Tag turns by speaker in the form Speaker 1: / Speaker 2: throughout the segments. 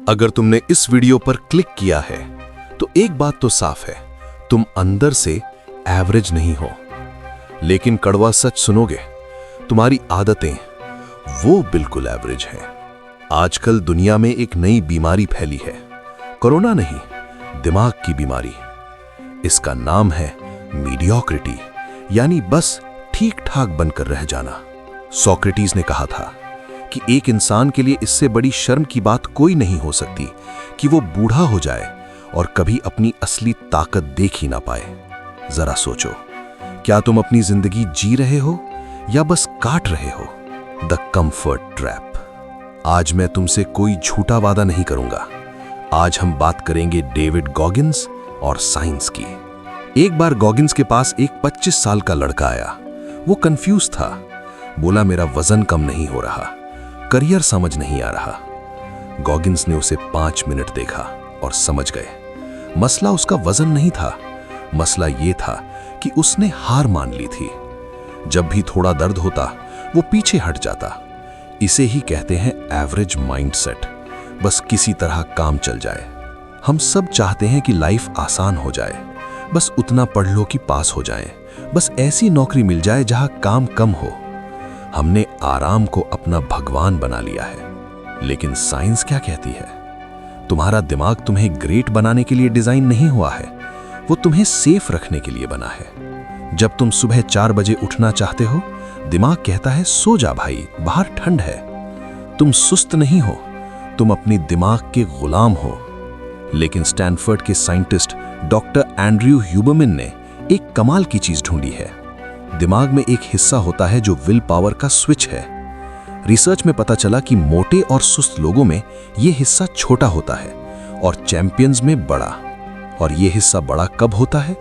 Speaker 1: अगर तुमने इस वीडियो पर क्लिक किया है तो एक बात तो साफ है, तुम अंदर से एवरेज नहीं हो। लेकिन कड़वा सच सुनोगे, तुम्हारी आदतें वो बिल्कुल एवरेज हैं। आजकल दुनिया में एक नई बीमारी फैली है, कोरोना नहीं, दिमाग की बीमारी। इसका नाम है मीडियोक्रिटी, यानी बस ठीक ठाक बनकर रह जाना। सोक्रेटिस ने कहा था कि एक इंसान के लिए इससे बड़ी शर्म की बात कोई नहीं हो सकती कि वो बूढ़ा हो जाए और कभी अपनी असली ताकत देख ही ना पाए। जरा सोचो, क्या तुम अपनी जिंदगी जी रहे हो या बस काट रहे हो? The comfort trap. आज मैं तुमसे कोई झूठा वादा नहीं करूंगा। आज हम बात करेंगे डेविड गॉगिन्स और साइंस की। एक बार गॉगिन्स के पास एक 25 साल का लड़का आया। वो कंफ्यूज था। बोला, मेरा वजन कम नहीं हो रहा, करियर समझ नहीं आ रहा। गॉगिन्स ने उसे 5 मिनट देखा और समझ गए मसला उसका वजन नहीं था, मसला ये था कि उसने हार मान ली थी। जब भी थोड़ा दर्द होता वो पीछे हट जाता। इसे ही कहते हैं एवरेज माइंडसेट। बस किसी तरह काम चल जाए। हम सब चाहते हैं कि लाइफ आसान हो जाए, बस उतना पढ़ लो कि पास हो जाए, बस ऐसी नौकरी मिल जाए जहां काम कम हो। हमने आराम को अपना भगवान बना लिया है। लेकिन साइंस क्या कहती है? तुम्हारा दिमाग तुम्हें ग्रेट बनाने के लिए डिजाइन नहीं हुआ है, वो तुम्हें सेफ रखने के लिए बना है। जब तुम सुबह 4 बजे उठना चाहते हो, दिमाग कहता है सो जा भाई, बाहर ठंड है। तुम सुस्त नहीं हो, तुम अपनी दिमाग के गुलाम हो। लेकिन स्टैनफोर्ड के साइंटिस्ट डॉक्टर एंड्रयू ह्यूबरमैन ने एक कमाल की चीज ढूंढी है। दिमाग में एक हिस्सा होता है जो विल पावर का स्विच है। रिसर्च में पता चला कि मोटे और सुस्त लोगों में यह हिस्सा छोटा होता है और चैंपियंस में बड़ा। और यह हिस्सा बड़ा कब होता है?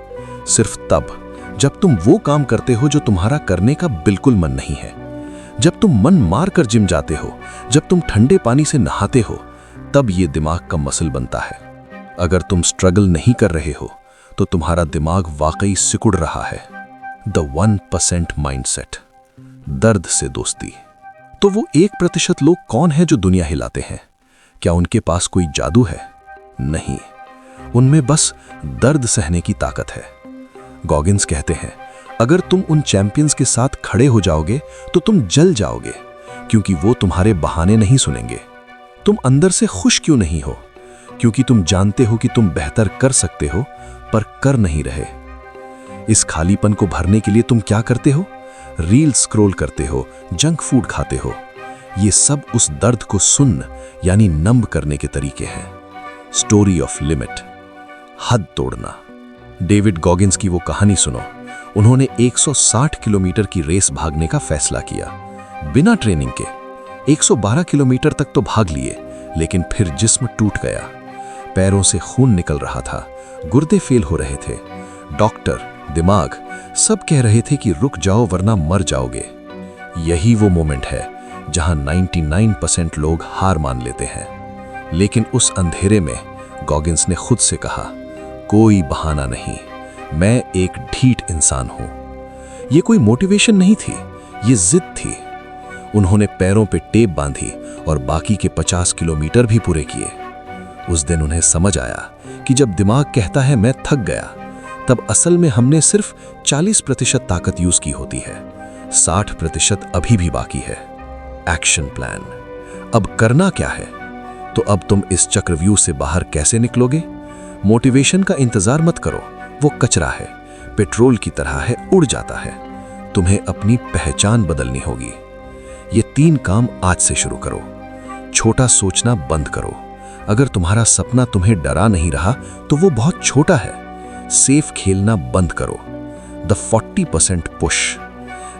Speaker 1: सिर्फ तब जब तुम वो काम करते हो जो तुम्हारा करने का बिल्कुल मन नहीं है। जब तुम मन मार कर जिम जाते हो, जब तुम ठंडे पानी से नहाते हो, तब यह दिमाग का मसल बनता है। अगर तुम स्ट्रगल नहीं कर रहे हो तो तुम्हारा दिमाग वाकई सिकुड़ रहा है। द 1% माइंडसेट, दर्द से दोस्ती। तो वो 1% लोग कौन है जो दुनिया हिलाते हैं? क्या उनके पास कोई जादू है? नहीं, उनमें बस दर्द सहने की ताकत है। गॉगिन्स कहते हैं, अगर तुम उन चैंपियंस के साथ खड़े हो जाओगे तो तुम जल जाओगे, क्योंकि वो तुम्हारे बहाने नहीं सुनेंगे। तुम अंदर से खुश क्यों नहीं हो? क्योंकि तुम जानते हो कि तुम बेहतर कर सकते हो, पर कर नहीं रहे। इस खालीपन को भरने के लिए तुम क्या करते हो? रील स्क्रॉल करते हो, जंक फूड खाते हो। ये सब उस दर्द को सुन्न यानी नंब करने के तरीके हैं। स्टोरी ऑफ लिमिट, हद तोड़ना। डेविड गॉगिन्स की वो कहानी सुनो। उन्होंने 160 किलोमीटर की रेस भागने का फैसला किया, बिना ट्रेनिंग के। 112 किलोमीटर तक तो भाग लिए, लेकिन फिर जिस्म टूट गया। पैरों से खून निकल रहा था, गुर्दे फेल हो रहे थे। डॉक्टर, दिमाग सब कह रहे थे कि रुक जाओ वरना मर जाओगे। यही वो मोमेंट है जहां 99% लोग हार मान लेते हैं। लेकिन उस अंधेरे में गॉगिन्स ने खुद से कहा, कोई बहाना नहीं, मैं एक ढीठ इंसान हूं। ये कोई मोटिवेशन नहीं थी, ये जिद थी। उन्होंने पैरों पे टेप बांधी और बाकी के 50 किलोमीटर भी पूरे किए। उस दिन उन्हें समझ आया कि जब दिमाग कहता है मैं थक गया, तब असल में हमने सिर्फ 40% ताकत यूज की होती है, 60% अभी भी बाकी है। Action plan. अब करना क्या है? तो अब तुम इस चक्रव्यूह से बाहर कैसे निकलोगे? मोटिवेशन का इंतजार मत करो, वो कचरा है, पेट्रोल की तरह है, उड़ जाता है। तुम्हें अपनी पहचान बदलनी होगी। ये 3 काम आज से शुरू करो। छोटा सोचना बंद करो। अगर तुम्हारा सपना तुम्हें डरा नहीं रहा तो वो बहुत छोटा है। सेफ खेलना बंद करो। The 40% push.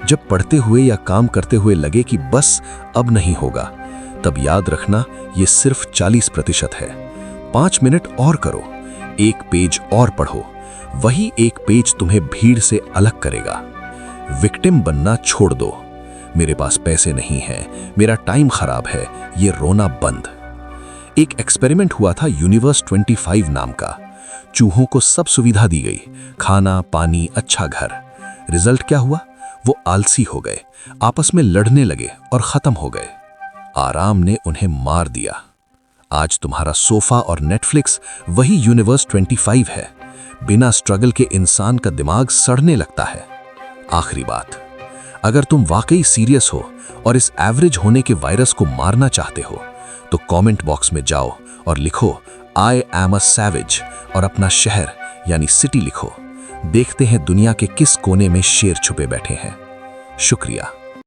Speaker 1: जब पढ़ते हुए या काम करते हुए लगे कि बस अब नहीं होगा, तब याद रखना ये सिर्फ 40% है। 5 मिनट और करो, 1 पेज और पढ़ो। वही 1 पेज तुम्हें भीड़ से अलग करेगा। विक्टिम बनना छोड़ दो। मेरे पास पैसे नहीं हैं, मेरा टाइम खराब है, ये रोना बंद। एक एक्सपेरिमेंट हुआ था यूनिवर्स 25 नाम का। चूहों को सब सुविधा दी गई, खाना, पानी, अच्छा घर। रिजल्ट क्या हुआ? वो आलसी हो गए, आपस में लड़ने लगे और खत्म हो गए। आराम ने उन्हें मार दिया। आज तुम्हारा सोफा और नेटफ्लिक्स वही यूनिवर्स 25 है। बिना स्ट्रगल के इंसान का दिमाग सड़ने लगता है। आखिरी बात, अगर तुम वाकई सीरियस हो और इस एवरेज होने के वायरस को मारना चाहते हो तो कमेंट बॉक्स में जाओ और लिखो आई एम अ सैवेज और अपना शहर यानी सिटी लिखो। देखते हैं दुनिया के किस कोने में शेर छुपे बैठे हैं। शुक्रिया।